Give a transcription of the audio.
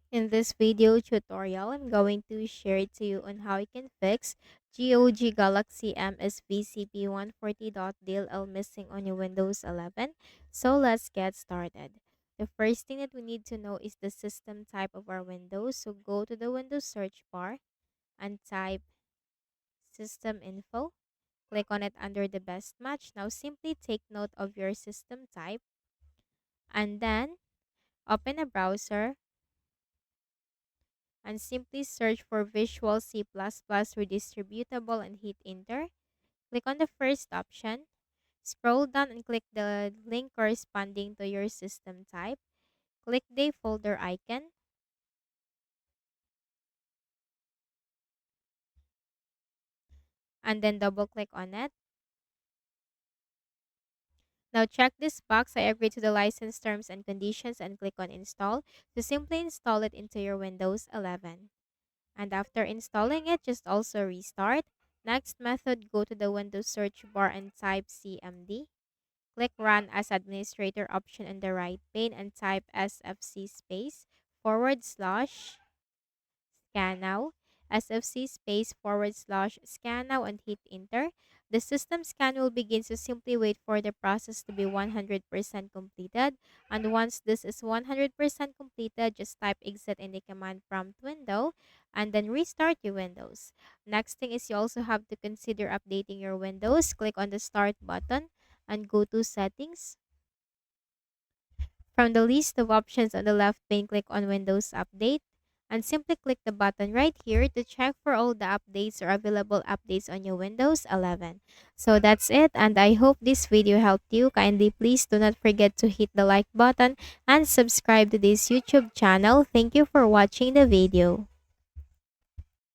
In this video tutorial, I'm going to share to you on how you can fix GOG Galaxy Msvcp140.dll missing on your Windows 11. So let's get started. The first thing that we need to know is the system type of our Windows. So go to the Windows search bar and type system info. Click on it under the best match. Now simply take note of your system type and then open a browser and simply search for Visual C++ redistributable and hit enter. Click on the first option. Scroll down and click the link corresponding to your system type. Click the folder icon and then double click on it. Now check this box. I agree to the license terms and conditions and click on install to simply install it into your Windows 11. And after installing it, just also restart. Next method, go to the Windows search bar and type CMD. Click Run as Administrator option in the right pane and type SFC space forward slash scan now. SFC space forward slash scan now and hit enter. The system scan will begin, so simply wait for the process to be 100% completed. And once this is 100% completed, just type exit in the command prompt window and then restart your Windows. Next thing is you also have to consider updating your Windows. Click on the start button and go to settings. From the list of options on the left pane, click on Windows Update and simply click the button right here to check for all the updates or available updates on your Windows 11. So that's it, and I hope this video helped you. Kindly please do not forget to hit the like button and subscribe to this YouTube channel. Thank you for watching the video.